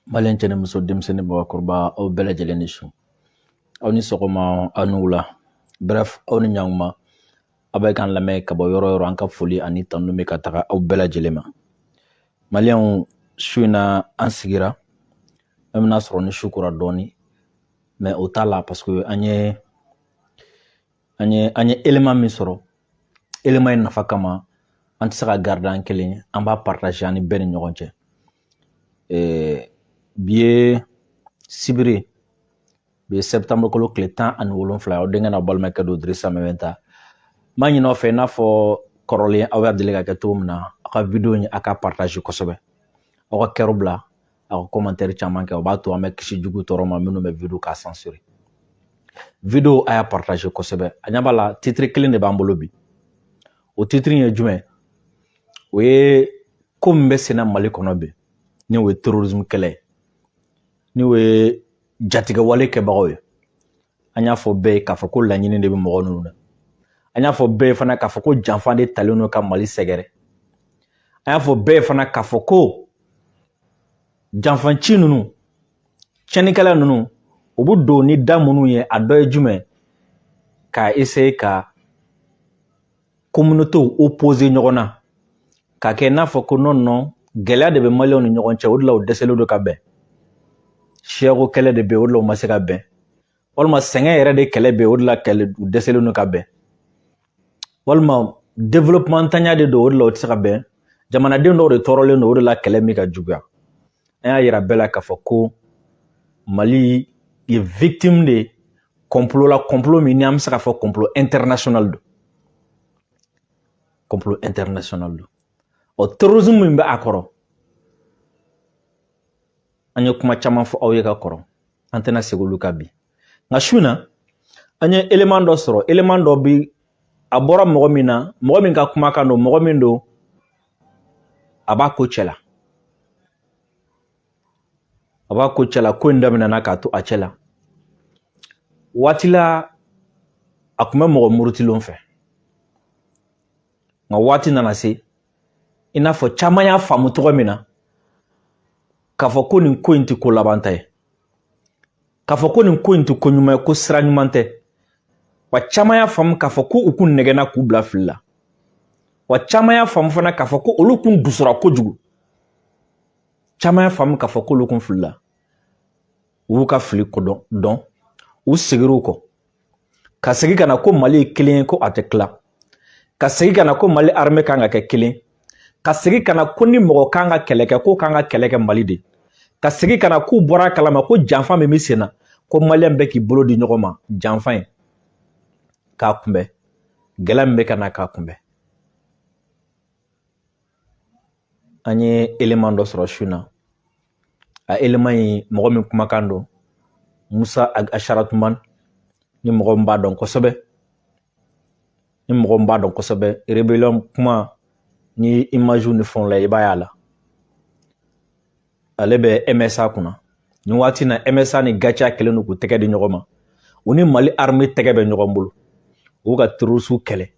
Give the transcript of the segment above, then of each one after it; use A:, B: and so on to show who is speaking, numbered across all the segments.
A: Malien cɛ ni muso denmisɛnnin mɔgɔkɔrɔba aw bɛɛ lajɛlen ni su aw ni sɔgɔma aw ni wula bref aw ni ɲankuma aw bɛ k'an lamɛn ka bɔ yɔrɔ yɔrɔ an ka foli ani tanu bɛ ka taga aw bɛɛ lajɛlen ma. Malien su in na an sigira an bɛna sɔrɔ ni su kora dɔɔni mais o t'a la parce que an ye élément min sɔrɔ élément in nafa kama an tɛ se ka garder an kelen an b'a partager ani bɛɛ ni ɲɔgɔn cɛ. Bi ye sibiri bi ye septembre kalo tile 17 aw denkɛ n'aw balimakɛ don Dirisa Mɛmɛnta. M'a ɲini aw fɛ i n'a fɔ kɔrɔlen aw y'a deli ka kɛ cogo min na aw ka video in a ka partager kosɛbɛ aw ka kɛrw bila aw ka commentaire caman kɛ o b'a to an bɛ kisi jugu tɔɔrɔ ma minnu bɛ video k'a censurer. Video a y'a partager kosɛbɛ a ɲɛ b'a la titre kelen de b'an bolo bi o titre ye jumɛn o ye ko min bɛ senna Mali kɔnɔ bi ni o ye terrorisme kɛlɛ ye ni o ye jatigɛwale kɛbagaw ye an y'a fɔ bɛɛ ye k'a fɔ ko laɲini de bɛ mɔgɔ ninnu na an y'a fɔ bɛɛ ye fana k'a fɔ ko janfa de talen don ka Mali sɛgɛrɛ an y'a fɔ bɛɛ ye fana k'a fɔ ko janfanci ninnu tiɲɛnikɛla ninnu u bɛ don ni da minnu ye a dɔ ye jumɛn k'a essayer ka communauté opposer ɲɔgɔn na k'a kɛ n'a fɔ ko non gɛlɛya de bɛ Maliens ni ɲɔgɔn cɛ o de la u dɛsɛlen don ka bɛn siyako kɛlɛ de bɛ o de la u ma se ka bɛn walima sɛgɛn yɛrɛ de kɛlɛ bɛ o de la u dɛsɛlen don ka bɛn walima développement tanya de don o de la u tɛ se ka bɛn jamanaden dɔw de tɔɔrɔlen don o de la kɛlɛ min ka juguya an y'a yira bɛɛ la k'a fɔ ko Mali ye victime de complot la complot min ni an bɛ se ka fɔ complot international don complot international don o terrorisme min bɛ a kɔrɔ an ye kuma caman fɔ aw ye ka kɔrɔ an tɛna segin olu kan bi nka su in na an ye élément dɔ sɔrɔ élément dɔ bi a bɔra mɔgɔ min na mɔgɔ min ka kumakan don mɔgɔ min don a b'a ko cɛ la a b'a ko cɛ la ko in daminɛna k'a to a cɛ la waati la a tun bɛ mɔgɔ murutilenw fɛ nka waati nana se i n'a fɔ caman y'a faamu cogo min na k'a fɔ ko nin ko in tɛ ko laban ta ye k'a fɔ ko nin ko in tɛ ko ɲuman ye ko sira ɲuman tɛ wa caman y'a faamu k'a fɔ ko u kun nɛgɛnna k'u bila fili la wa caman y'a faamu fana k'a fɔ ko olu kun dusura kojugu caman y'a faamu k'a fɔ ko olu kun filila u y'u ka fili ko dɔn u segir'u kɔ ka segin ka na ko Mali ye kelen ye ko a tɛ tila ka segin ka na ko Mali armée kan ka kɛ kelen ka segin ka na ko ni mɔgɔ kan ka kɛlɛ kɛ ko kan ka kɛlɛ kɛ Mali de ka segin ka na k'u bɔra kalama ko janfa min bɛ sen na ko Malien bɛ k'i bolo di ɲɔgɔn ma janfa in k'a kunbɛn gɛlɛya min bɛ ka na k'a kunbɛn an ye élément dɔ sɔrɔ su na a élément in mɔgɔ min kumakan don Musa Asharatuman ni mɔgɔ min b'a dɔn kosɛbɛ rébellion kuma ni image ni fɛnw la i b'a y'a la ale bɛ MSA kunna ni waati na MSA ni Gacha kɛlen don k'u tɛgɛ di ɲɔgɔn ma u ni Mali armée tɛgɛ bɛ ɲɔgɔn bolo u ka terroriste kɛlɛ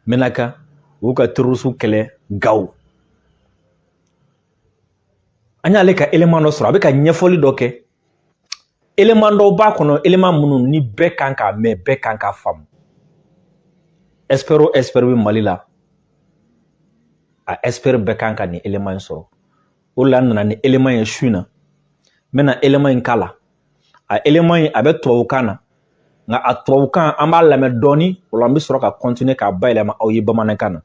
A: Menaka u ka terroriste kɛlɛ Gawo an y'ale ka élément dɔ sɔrɔ a bɛ ka ɲɛfɔli dɔ kɛ élément dɔw b'a kɔnɔ élément minnu ni bɛɛ kan k'a mɛn bɛɛ kan k'a faamu espère bɛ Mali la a espère bɛɛ kan ka nin élément in sɔrɔ o de la an nana ni élément ye su in na n bɛna élément in k'a la a élément in a bɛ tubabukan na nka a tubabukan an b'a lamɛn dɔɔni o la an bɛ sɔrɔ ka continuer k'a bayɛlɛma aw ye bamanankan na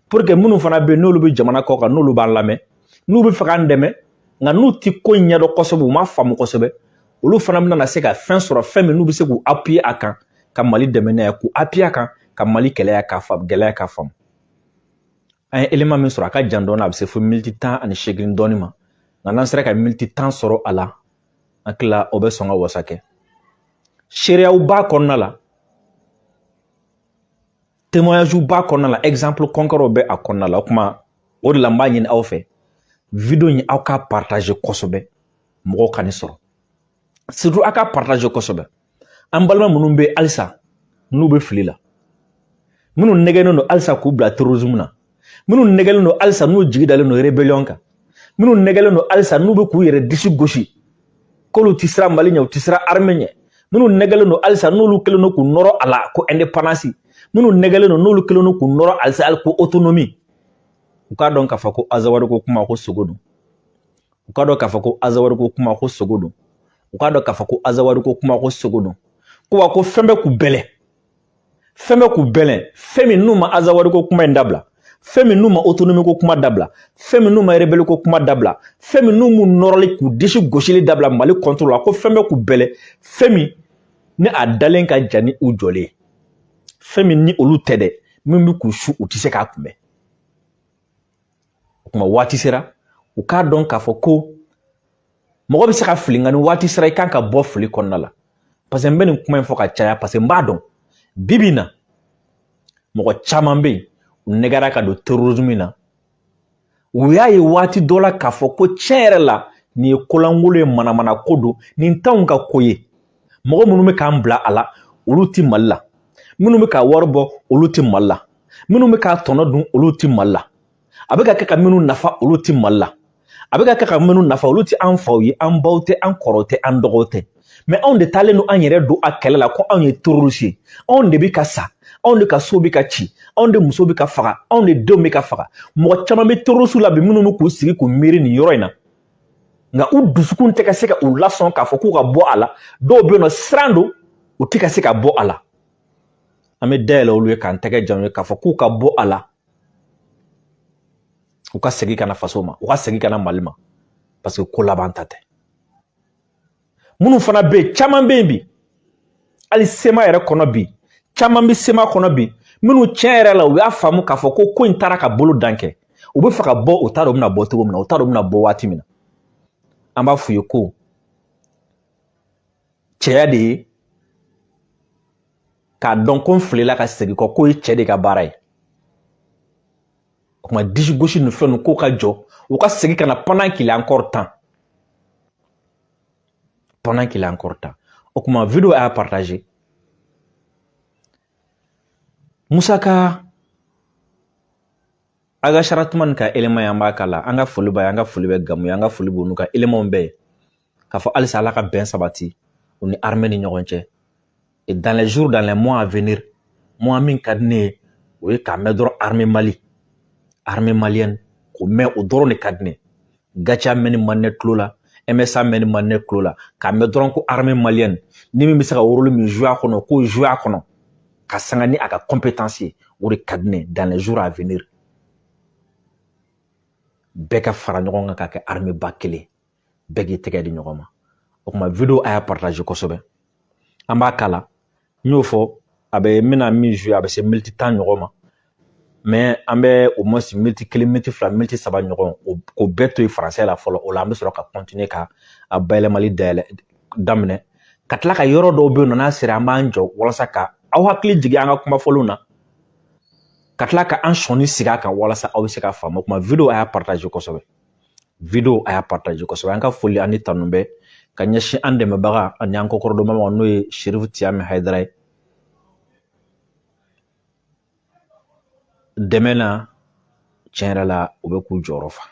A: pour que minnu fana bɛ yen n'olu bɛ jamana kɔ kan n'olu b'an lamɛn n'u bɛ fɛ k'an dɛmɛ nka n'u tɛ ko in ɲɛdɔn kosɛbɛ u m'a faamu kosɛbɛ olu fana bɛna se ka fɛn sɔrɔ fɛn min n'u bɛ se k'u appuyer a kan ka Mali dɛmɛ n'a ye k'u appuyer a kan ka Mali gɛlɛya k'a faamu an ye élément min sɔrɔ a ka jan dɔɔni a bɛ se fo miniti 18 dɔɔni ma nka n'an sera ka miniti 10 sɔrɔ a la an hakili o bɛ sɔn ka wasa kɛ seereyaw b'a kɔnɔna la témoignage b'a kɔnɔna la exemple concret bɛ a kɔnɔna la o kuma o de la n b'a ɲini aw fɛ video in aw ka partager kosɛbɛ mɔgɔw ka nin sɔrɔ surtout aw ka partager kosɛbɛ an balima minnu bɛ halisa n'u bɛ fili la minnu nɛgɛnnen don halisa k'u bila terrorisme na minnu nɛgɛlen don halisa n'u jigi dalen don rébellion kan minnu nɛgɛlen don halisa n'u bɛ k'u yɛrɛ disi gosi k'olu ti siran Mali ɲɛ u ti siran armée ɲɛ minnu nɛgɛlen don halisa n'olu kɛlen don k'u nɔrɔ a la ko indépendance minnu nɛgɛlen don n'olu kɛlen don k'u nɔrɔ halisa hali ko autonomie u k'a dɔn k'a fɔ ko Azawadi ko kuma ko sogo don u k'a dɔn k'a fɔ ko Azawadi ko kuma ko sogo don u k'a dɔn k'a fɔ ko Azawadi ko kuma ko sogo don ko wa ko fɛn bɛ k'u bɛlɛn fɛn bɛ k'u bɛlɛn fɛn min n'u ma Azawadi ko kuma in dabila fɛn min n'u ma autonomie ko kuma dabila fɛn min n'u ma rebelle ko kuma dabila fɛn min n'u m'u nɔrɔli k'u disi gosili dabila Mali contrôle la ko fɛn bɛ k'u bɛlɛn fɛn min ni a dalen ka jan ni u jɔlen ye fɛn min ni olu tɛ dɛ min bɛ k'u su u tɛ se k'a kunbɛn o kuma waati sera u k'a dɔn k'a fɔ ko mɔgɔ bɛ se ka fili nka ni waati sera i kan ka bɔ fili kɔnɔna la parce que n bɛ nin kuma in fɔ ka caya parce que n b'a dɔn bi bi in na mɔgɔ caman bɛ yen u nɛgɛra ka don terrorisme na u y'a ye waati dɔ la k'a fɔ ko tiɲɛ yɛrɛ la nin ye kolankolon ye manamana ko don nin t'anw ka ko ye mɔgɔ minnu bɛ k'an bila a la olu ti Mali la minnu bɛ ka wari bɔ olu ti Mali la minnu bɛ k'a tɔnɔ dun olu ti Mali la a bɛ ka kɛ ka minnu nafa olu ti Mali la a bɛ ka kɛ ka minnu nafa olu ti an faw ye an baw tɛ an kɔrɔw tɛ an dɔgɔw tɛ mais anw de taalen don an yɛrɛ don a kɛlɛ la ko anw ye terroriste ye anw de bɛ ka sa anw de ka so bɛ ka ci anw de muso bɛ ka faga anw de denw bɛ ka faga mɔgɔ caman bɛ terroriste la bi minnu bɛ k'u sigi k'u miiri nin yɔrɔ in na nka u dusukun tɛ ka se ka u lasɔn k'a fɔ k'u ka bɔ a la dɔw bɛ yen nɔ siran don u tɛ ka se ka bɔ a la an bɛ dayɛlɛ olu ye k'an tɛgɛ jan u ye k'a fɔ k'u ka bɔ a la u ka segin ka na faso ma u ka segin ka na Mali ma parce que ko laban ta tɛ minnu fana bɛ yen caman bɛ yen bi hali sema yɛrɛ kɔnɔ bi caman bɛ sema kɔnɔ bi minnu tiɲɛ yɛrɛ la u y'a faamu k'a fɔ ko in taara ka bolo dan kɛ u bɛ fɛ ka bɔ u t'a dɔn u bɛna bɔ cogo min na u t'a dɔn u bɛna bɔ waati min na an b'a f'u ye ko cɛya de ye k'a dɔn ko n filila ka segin kɔ k'o ye cɛ de ka baara ye o kuma disi gosi ni fɛn ninnu k'o ka jɔ u ka segin ka na pendant qu'il est encore temps pendant qu'il est encore temps o kuma vidéo a partagé Musa ka aga Sharatman ka élément yan b'a kala an ka foli b'a ye an ka foli bɛ Gamu ye an ka foli b'u n'u ka éléments bɛɛ ye k'a fɔ halisa Ala ka bɛn sabati u ni armée ni ɲɔgɔn cɛ et dans les jours dans les mois à venir mois min ka di ne ye o ye k'a mɛn dɔrɔn armée malienne k'o mɛn o dɔrɔn de ka di ne ye Gacha mɛnni man ne tulo la MSA mɛnni man ne tulo la k'a mɛn dɔrɔn ko armée malienne ni min bɛ se ka rôle min jouer a kɔnɔ k'o jouer a kɔnɔ ka sanga ni a ka compétence ye o de ka di ne ye dans les jours à venir bɛɛ ka fara ɲɔgɔn kan k'a kɛ armée ba kelen bɛɛ k'i tɛgɛ di ɲɔgɔn ma o kuma vidéo a y'a partager kosɛbɛ an b'a kala n y'o fɔ a bɛ n bɛna min jouer a bɛ se minute 10 ɲɔgɔn ma mais an bɛ au moins minute 1 minute 2 minute 3 ɲɔgɔn o bɛɛ to yen français la fɔlɔ o la an bɛ sɔrɔ ka continuer ka a bayɛlɛmali daminɛ ka tila ka yɔrɔ dɔw bɛ yen nɔ n'a sera an b'an jɔ walasa ka aw hakili jigin an ka kumafɔlenw na ka tila ka an sɔnni sigi a kan walasa aw bɛ se ka faamu o kuma vidéo a y'a partager kosɛbɛ vidéo a y'a partager kosɛbɛ an ka foli ani tanu bɛ ka ɲɛsin an dɛmɛbaga ani an kɔkɔrɔdonbagaw n'o ye Sherifu Tiyame Hayidara ye dɛmɛ na tiɲɛ yɛrɛ la u bɛ k'u jɔyɔrɔ fa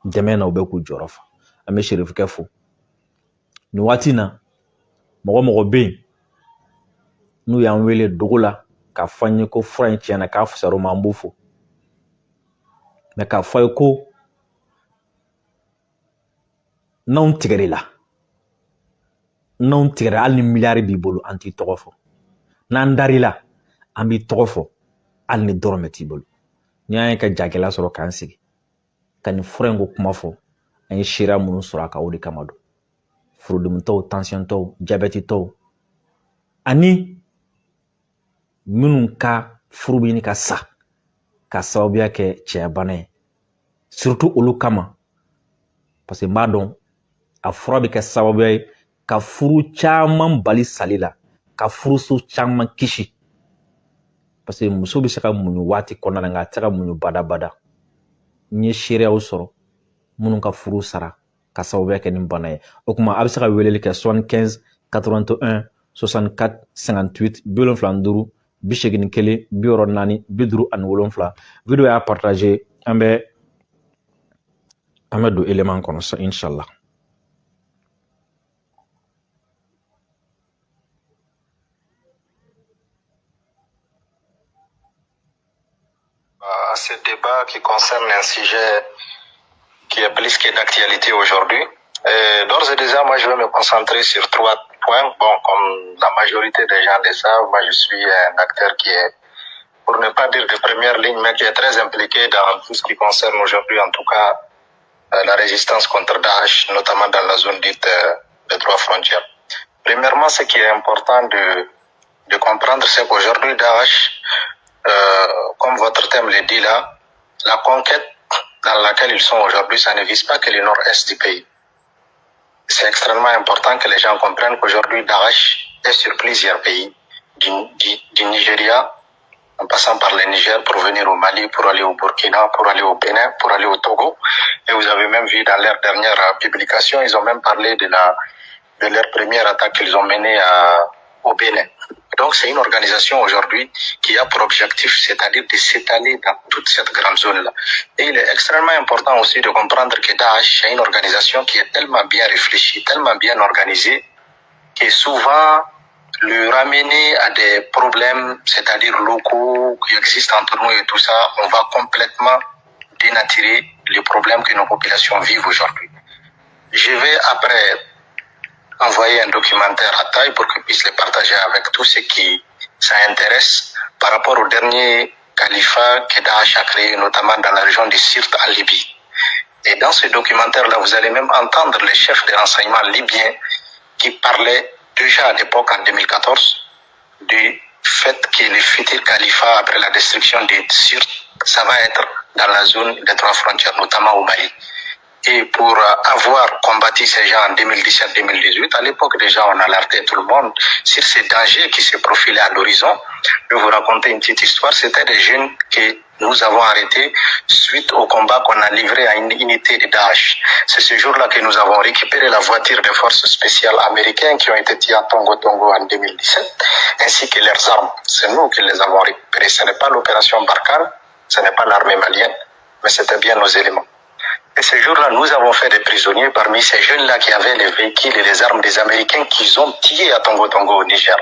A: dɛmɛ na u bɛ k'u jɔyɔrɔ fa an bɛ Sherifukɛ fo nin waati in na mɔgɔ mɔgɔ bɛ yen n'u y'an wele dogo la k'a fɔ an ye ko fura in tiɲɛna k'a fisar'o ma an b'u fo mais k'a fɔ ye ko n'anw tigɛr'i la n'anw tigɛra hali ni miliyari b'i bolo an t'i tɔgɔ fɔ n'an dar'i la an b'i tɔgɔ fɔ hali ni dɔrɔmɛ t'i bolo ni y'an ye ka jagɛlɛya sɔrɔ k'an sigi ka nin fura in ko kuma fɔ an ye seereya minnu sɔrɔ a kan o de kama don furudimitɔw tansiyɔntɔw jabɛtitɔw ani minnu ka furu bɛ ɲini ka sa ka sababuya kɛ cɛya bana ye surtout olu kama parce que n b'a dɔn a fura bɛ kɛ sababuya ye ka furu caman bali sali la ka furuso caman kisi parce que muso bɛ se ka muɲu waati kɔnɔna na nka a tɛ se ka muɲu badabada n ye seereyaw sɔrɔ minnu ka furu sara ka sababuya kɛ nin bana ye o kuma a bɛ se ka weleli kɛ 75 81 64 58 75 81 64 57 video y'a partager an bɛ an bɛ don élément kɔnɔ sa inshallah.
B: À ce débat qui concerne un sujet qui est plus que d'actualité aujourd'hui. D'ores et déjà, moi, je vais me concentrer sur 3 points. Bon, comme la majorité des gens le savent, moi, je suis un acteur qui est, pour ne pas dire de première ligne, mais qui est très impliqué dans tout ce qui concerne aujourd'hui, en tout cas, la résistance contre Daesh, notamment dans la zone dite des 3 frontières. Premièrement, ce qui est important de comprendre, c'est qu'aujourd'hui, Daesh, comme votre thème le dit là, la conquête dans laquelle ils sont aujourd'hui, ça ne vise pas que le nord-est du pays. C'est extrêmement important que les gens comprennent qu'aujourd'hui, Daesh est sur plusieurs pays, du Nigeria, en passant par le Niger pour venir au Mali, pour aller au Burkina, pour aller au Bénin, pour aller au Togo. Et vous avez même vu dans leur dernière publication, ils ont même parlé de leur première attaque qu'ils ont menée au Bénin. Donc c'est une organisation aujourd'hui qui a pour objectif, c'est-à-dire de s'étaler dans toute cette grande zone-là. Et il est extrêmement important aussi de comprendre que Daesh est une organisation qui est tellement bien réfléchie, tellement bien organisée, que souvent le ramener à des problèmes, c'est-à-dire locaux qui existent entre nous et tout ça, on va complètement dénaturer les problèmes que nos populations vivent aujourd'hui. Je vais après envoyer un documentaire à taille pour qu'ils puissent le partager avec tous ceux qui s'intéressent par rapport au dernier califat que Daesh a créé, notamment dans la région de Sirte en Libye. Et dans ce documentaire-là, vous allez même entendre les chefs des renseignements libyens qui parlaient déjà à l'époque, en 2014, du fait que le futur califat, après la destruction de Sirte, ça va être dans la zone des 3 frontières, notamment au Mali. Et pour avoir combattu ces gens en 2017-2018, à l'époque déjà on alertait tout le monde sur ces dangers qui se profilaient à l'horizon. Je vais vous raconter une petite histoire. C'était des jeunes que nous avons arrêtés suite au combat qu'on a livré à une unité de Daesh. C'est ce jour-là que nous avons récupéré la voiture des forces spéciales américaines qui ont été tirées à Tongo Tongo en 2017, ainsi que leurs armes. C'est nous qui les avons récupérées. Ce n'est pas l'opération Barkhane, ce n'est pas l'armée malienne, mais c'était bien nos éléments. Et ce jour-là, nous avons fait des prisonniers parmi ces jeunes-là qui avaient les véhicules et les armes des Américains qu'ils ont tirés à Tongo Tongo au Niger.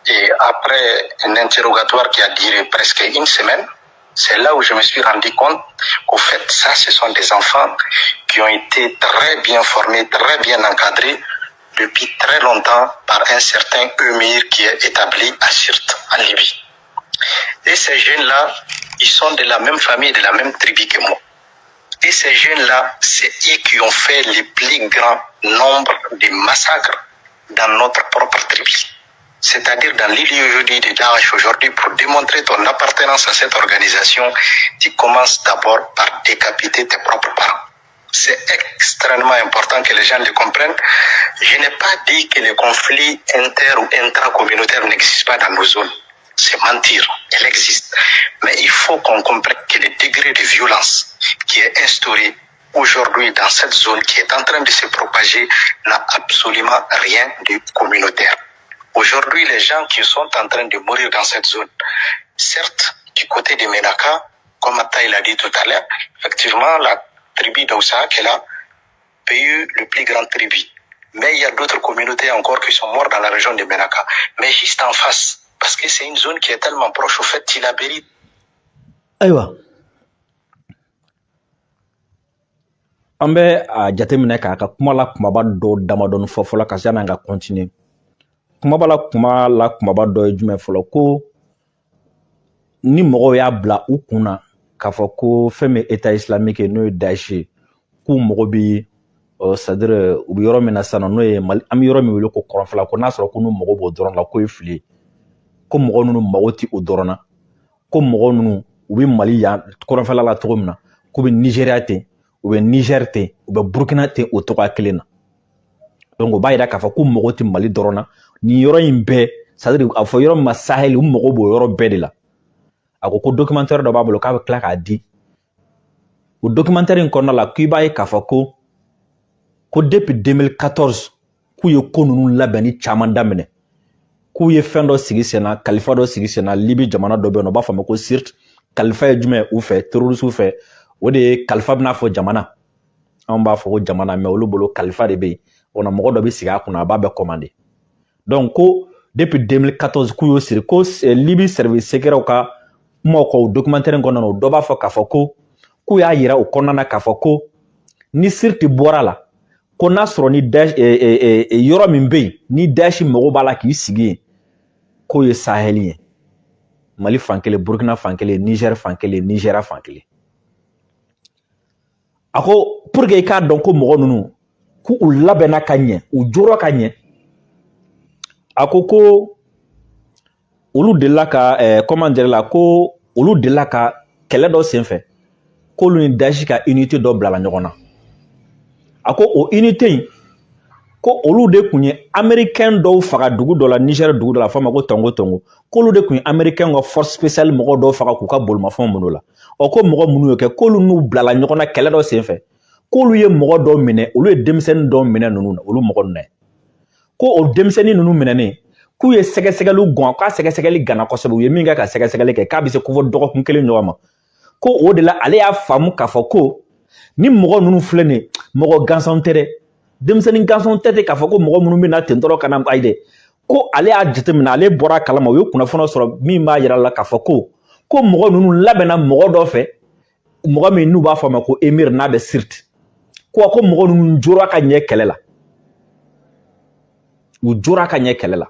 B: Et après un interrogatoire qui a duré presque une semaine, c'est là où je me suis rendu compte qu'au fait, ça, ce sont des enfants qui ont été très bien formés, très bien encadrés depuis très longtemps par un certain Emir qui est établi à Sirte, en Libye. Et ces jeunes-là, ils sont de la même famille, de la même tribu que moi. Et ces jeunes-là, c'est eux qui ont fait le plus grand nombre de massacres dans notre propre tribu. C'est-à-dire dans l'idéologie de Daesh aujourd'hui, pour démontrer ton appartenance à cette organisation, tu commences d'abord par décapiter tes propres parents. C'est extrêmement important que les gens le comprennent. Je n'ai pas dit que les conflits inter- ou intracommunautaires n'existent pas dans nos zones. C'est mentir, elle existe. Mais il faut qu'on comprenne que le degré de violence qui est instauré aujourd'hui dans cette zone qui est en train de se propager n'a absolument rien de communautaire. Aujourd'hui, les gens qui sont en train de mourir dans cette zone, certes, du côté de Menaka, comme Atta l'a dit tout à l'heure, effectivement, la tribu d'Aoussa, qui est là, pays le plus grand tribu. Mais il y a d'autres communautés encore qui sont mortes dans la région de Menaka. Mais juste en face, parce que c'est une zone qui est tellement proche, au fait, Tilaberi.
A: Aïwa. An bɛ a jateminɛ k'a ka kuma la kumaba dɔ damadɔni fɔ fɔlɔ ka yanni an ka continuer. Kumaba la kumaba dɔ ye jumɛn fɔlɔ ko ni mɔgɔw y'a bila u kun na k'a fɔ ko fɛn min ye État islamique ye n'o ye Daesh ye k'u mago bi c'est-à-dire u bɛ yɔrɔ min na sisan n'o ye Mali, an bɛ yɔrɔ min wele ko kɔrɔnfɛla ko n'a sɔrɔ ko n'u mago b'o dɔrɔn la k'o ye fili ye, ko mɔgɔ ninnu mago ti o dɔrɔn na, ko mɔgɔ ninnu u bɛ Mali yan kɔrɔnfɛla la cogo min na k'u bɛ Nigéria ten, u bɛ Niger ten, u bɛ Burkina ten o togoya kelen na. Donc o b'a yira k'a fɔ k'u mago ti Mali dɔrɔn na, nin yɔrɔ in bɛɛ c'est-à-dire a fɔ yɔrɔ min ma Sahel u mago b'o yɔrɔ bɛɛ de la. A ko documentaire dɔ b'a bolo k'a bɛ tila k'a di. O documentaire in kɔnɔna la k'i b'a ye k'a fɔ ko depuis 2014 k'u ye ko ninnu labɛnni caman daminɛ, k'u ye fɛn dɔ sigi sen na, kalifa dɔ sigi sen na, Libi jamana dɔ bɛ yen nɔ u b'a fɔ a ma ko Sirte. Kalifa ye jumɛn u fɛ, terroriste fɛ, o de ye kalifa bɛna fɔ jamana. an b'a fɔ ko jamana mais olu bolo kalifa de bɛ yen o na mɔgɔ dɔ bɛ sigi a kunna a b'a bɛɛ commandé donc ko depuis 2014 k'u y'o siri ko Libi service secret ka kumaw kɔ o documentaire in kɔnɔna na o dɔ b'a fɔ k'a fɔ ko k'u y'a yira o kɔnɔna na k'a fɔ ko ni siriti bɔra la ko n'a sɔrɔ ni yɔrɔ min bɛ yen ni Daesh mago b'a la k'i sigi yen k'o ye Sahel ye Mali fan kelen Burkina fan kelen Niger fan kelen Nigeria fan kelen a ko pour que i k'a dɔn ko mɔgɔ ninnu k'u labɛnna ka ɲɛ u jɔra ka ɲɛ a ko olu delila ka comment dire la ko olu delila ka kɛlɛ dɔ senfɛ k'olu ni Daesh ka unité dɔ bilala ɲɔgɔn na a ko o unité in ko olu de kun ye américain dɔw faga dugu dɔ la Niger dugu dɔ la f'a ma ko Tongo k'olu de kun ye américain ka force spéciale mɔgɔ dɔw faga k'u ka bolimafɛnw minɛ o la ko mɔgɔ minnu y'o kɛ k'olu n'u bilala ɲɔgɔn na kɛlɛ dɔ senfɛ k'olu ye mɔgɔ dɔw minɛ olu ye denmisɛnnin dɔw minɛ ninnu na olu mɔgɔ ninnu ko o denmisɛnnin ninnu minɛnen k'u ye sɛgɛsɛgɛliw gɔn k'a sɛgɛsɛgɛli gana kosɛbɛ u ye min kɛ ka sɛgɛsɛgɛli kɛ k'a bɛ se ko fɔ dɔgɔkun kelen ɲɔgɔn ma ko o de la ale y'a faamu k'a fɔ ko ni mɔgɔ ninnu filɛ nin mɔgɔ gansanw tɛ dɛ denmisɛnnin gansanw tɛ k'a fɔ ko mɔgɔ minnu bɛ na ten dɔrɔn ka na ayi dɛ ko ale y'a jateminɛ ale bɔra a kalama u ye kunnafoni sɔrɔ min b'a yira la k'a fɔ ko mɔgɔ ninnu labɛnna mɔgɔ dɔ fɛ mɔgɔ min n'u b'a fɔ a ma ko Emir n'a bɛ Sirte ko mɔgɔ ninnu jɔra ka ɲɛ kɛlɛ la u jɔra ka ɲɛ kɛlɛ la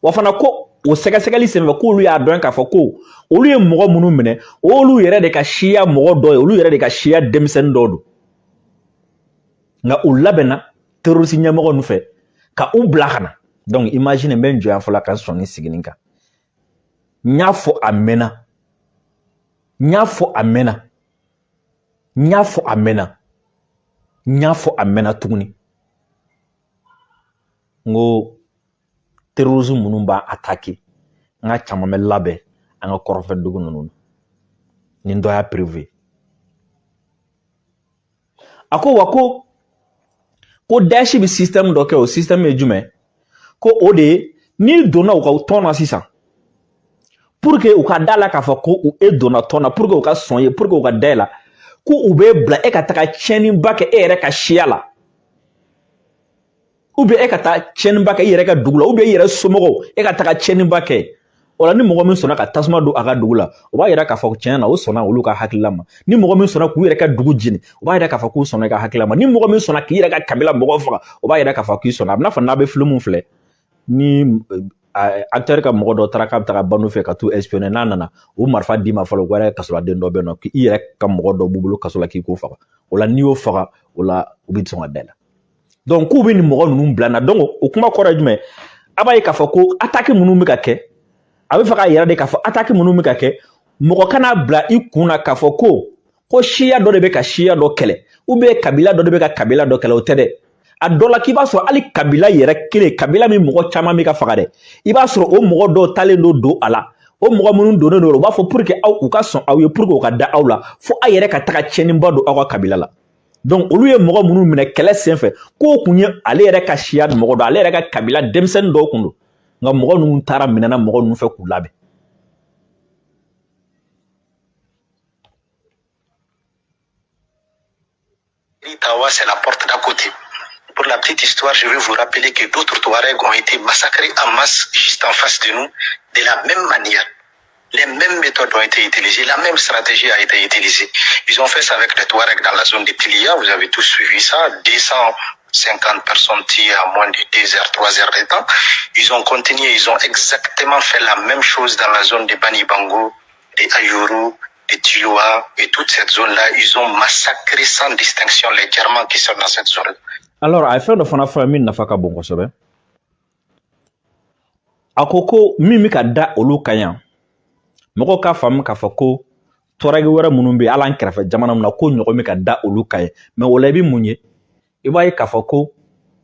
A: wa fana ko o sɛgɛsɛgɛli senfɛ k'olu y'a dɔn k'a fɔ ko olu ye mɔgɔ minnu minɛ olu yɛrɛ de ka siya mɔgɔ dɔ ye olu yɛrɛ de ka siya denmisɛnnin dɔ don nka u labɛnna terroriste ɲɛmɔgɔ ninnu fɛ ka u bila ka na donc imagine n bɛ n jɔ yan fɔlɔ ka sɔn ni siginin kan n y'a fɔ a mɛnna n y'a fɔ a mɛnna n y'a fɔ a mɛnna n y'a fɔ a mɛnna tuguni n ko terrorisme minnu b'a attaqué n ka caman bɛ labɛn an ka kɔrɔfɛ dugu ninnu na ni dɔ y'a prévu a ko wa ko Daesh bɛ système dɔ kɛ o système ye jumɛn ko o de ye n'i donna u ka tɔn na sisan pour que u ka da la k'a fɔ ko e donna tɔn na pour que u ka sɔn ye pour que u ka da e la ko u bɛ bila e ka taga tiɲɛniba kɛ e yɛrɛ ka siya la ou bien e ka taa tiɲɛniba kɛ i yɛrɛ ka dugu la ou bien i yɛrɛ somɔgɔw e ka taga tiɲɛniba kɛ o la ni mɔgɔ min sɔnna ka tasuma don a ka dugu la o b'a yira k'a fɔ tiɲɛ na o sɔnna olu ka hakilila ma ni mɔgɔ min sɔnna k'u yɛrɛ ka dugu jeni o b'a yira k'a fɔ k'u sɔnna i ka hakilila ma ni mɔgɔ min sɔnna k'i yɛrɛ ka kabila mɔgɔw faga o b'a yira k'a fɔ k'i sɔnna a bɛna fɔ n'a bɛ film filɛ ni acteur ka mɔgɔ dɔ taara k'a bɛ taga banu fɛ ka t'u espionner n'a nana o marifa d'i ma fɔlɔ o yɛrɛ kasoladen dɔ bɛ yen nɔ k'i yɛrɛ ka mɔgɔ dɔ b'u bolo kaso la k'i k'o faga o la n'i y'o faga o la u bɛ sɔn ka da i la donc k'u bɛ nin mɔgɔ ninnu bila n na donc o kuma kɔrɔ ye jumɛn a b'a ye k'a fɔ ko attaque minnu bɛ ka kɛ a bɛ fɛ k'a yira de k'a fɔ attaque minnu bɛ ka kɛ mɔgɔ kana bila i kun na k'a fɔ ko siya dɔ de bɛ ka siya dɔ kɛlɛ ou bien kabila dɔ de bɛ ka kabila dɔ kɛlɛ o tɛ dɛ a dɔ la k'i b'a sɔrɔ hali kabila yɛrɛ kelen kabila min mɔgɔ caman bɛ ka faga dɛ i b'a sɔrɔ o mɔgɔ dɔw talen don a la o mɔgɔ minnu donnen don u b'a fɔ pour que aw u ka sɔn aw ye pour que u ka da aw la fo aw yɛrɛ ka taga tiɲɛniba don aw ka kabila la donc olu ye mɔgɔ minnu minɛ kɛlɛ senfɛ k'o kun ye ale yɛrɛ ka siya mɔgɔ dɔ ale yɛrɛ ka kabila denmisɛnnin dɔw kun don nka mɔgɔ ninnu taara minɛna mɔgɔ ninnu fɛ k'u labɛn
B: Tawa, c'est la porte d'à côté. Pour la petite histoire, je vais vous rappeler que d'autres Touaregs ont été massacrés en masse juste en face de nous, de la même manière. Les mêmes méthodes ont été utilisées, la même stratégie a été utilisée. Ils ont fait ça avec les Touaregs dans la zone de Tilia, vous avez tous suivi ça, 250 personnes tuées à moins de 2 heures, 3 heures de temps. Ils ont continué, ils ont exactement fait la même chose dans la zone de Bani Bango, de Ayuru, de Tiloa et toute cette zone-là. Ils ont massacré sans distinction les Germains qui sont dans cette zone.
A: Alors, a fɛn dɔ fana fɔ min nafa ka bon kosɛbɛ a ko min bɛ ka da olu kan yan mɔgɔw k'a faamu k'a fɔ ko tɔrɔgi wɛrɛ minnu bɛ ala an kɛrɛfɛ jamana na ko ɲɔgɔn bɛ ka da olu kan ye mais o la i bɛ mun ye i b'a ye k'a fɔ ko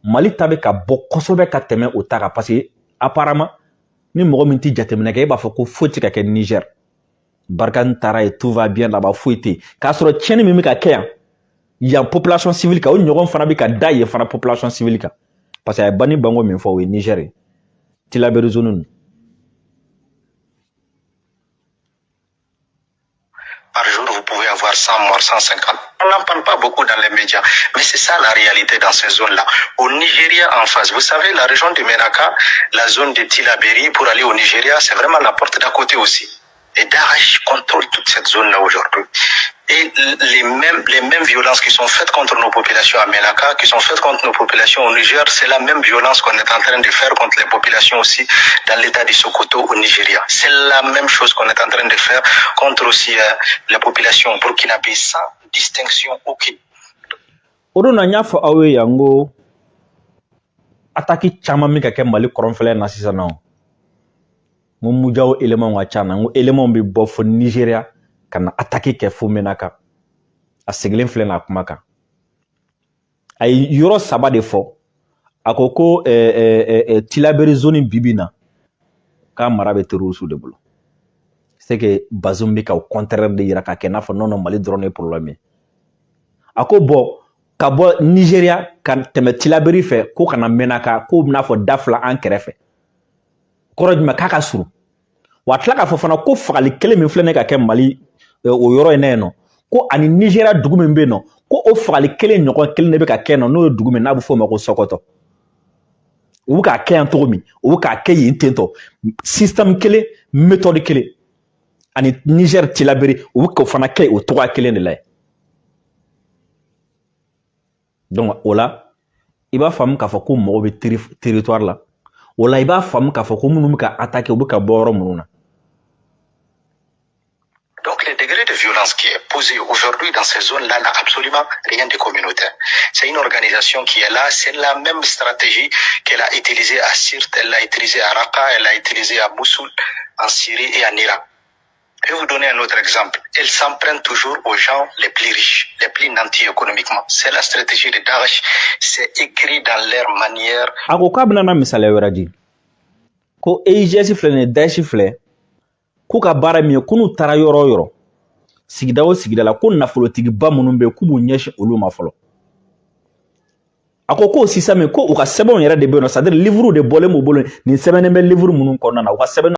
A: Mali ta bɛ ka bɔ kosɛbɛ ka tɛmɛ o ta kan parce que apparemment ni mɔgɔ min tɛ jateminɛ kɛ i b'a fɔ ko foyi tɛ ka kɛ Niger Barkhane taara ye tout va bien là-bas foyi tɛ yen k'a sɔrɔ tiɲɛni min bɛ ka kɛ yan population civile kan o ɲɔgɔn fana bɛ ka da yen fana population civile kan parce que a ye Bani Bango min fɔ o ye Niger ye Tillabéri zone ninnu.
B: Par jour, vous pouvez avoir 100 morts, 150. On n'en parle pas beaucoup dans les médias, mais c'est ça la réalité dans ces zones-là. Au Nigeria en face, vous savez, la région de Menaka, la zone de Tilaberi, pour aller au Nigeria, c'est vraiment la porte d'à côté aussi. Et Daesh contrôle toute cette zone-là aujourd'hui. Et les mêmes violences qui sont faites contre nos populations à Menaka, qui sont faites contre nos populations au Niger, c'est la même violence qu'on est en train de faire contre les populations aussi dans l'état du Sokoto au Nigeria. C'est la même chose qu'on est en train de faire contre aussi les populations burkinabé sans distinction aucune.
A: Odo na nya fo awe yango ataki chama mi ka ke Mali koronfele na sisa na ngo mujawo element wa chana ngo element bi bo fo Nigeria kana ataki ke fo Menaka a seglin fle na kumaka ay yoro saba de fo akoko Tilaberi zone bibina ka marabe terusu de bolo c'est que Bazoum bi ka au contraire de yira ka ke na fo non Mali drone problème ako bo ka bo Nigeria kan teme Tilaberi fe ko kana Menaka ko na fo dafla an kerefe koroj ma kaka suru watla ka fo fana ko fagali kele min flene ka ke Mali o yoro ene no ko ani Nigeria dugu min be no ko o fagali kele nyoko kele ne be ka ke no no dugu min na bu fo ma ko Sokoto u ka ke anto mi u ka ke yintento system kele méthode kele ani Niger Tilaberi u ko fana ke o to kele ne la donc ola iba fam ka fo ko mo be territoire la ola iba fam ka fo ko munu ka attaquer ou ka boro mununa.
B: Donc le degré de violence qui est posé aujourd'hui dans ces zones-là n'a absolument rien de communautaire. C'est une organisation qui est là, c'est la même stratégie qu'elle a utilisée à Sirte, elle l'a utilisée à Raqqa, elle l'a utilisée à Mossoul, en Syrie et en Irak. Je vais vous donner un autre exemple. Elle s'en prennent toujours aux gens les plus riches, les plus nantis économiquement. C'est la stratégie de Daesh. C'est écrit dans leur manière.
A: Ako ka bina na misale weraji. Ko EIGS fle ne Daesh fle. Ko ka bara mi kunu tara yoro yoro. Sigida o sigida la ko nafolotigi ba munun be ku bu nyeshi olu ma folo. Ako ko sisa me ko u ka sebon yera de be no, c'est-à-dire livre de bolé mo bolo ni sebene be livre munun ko na u ka sebene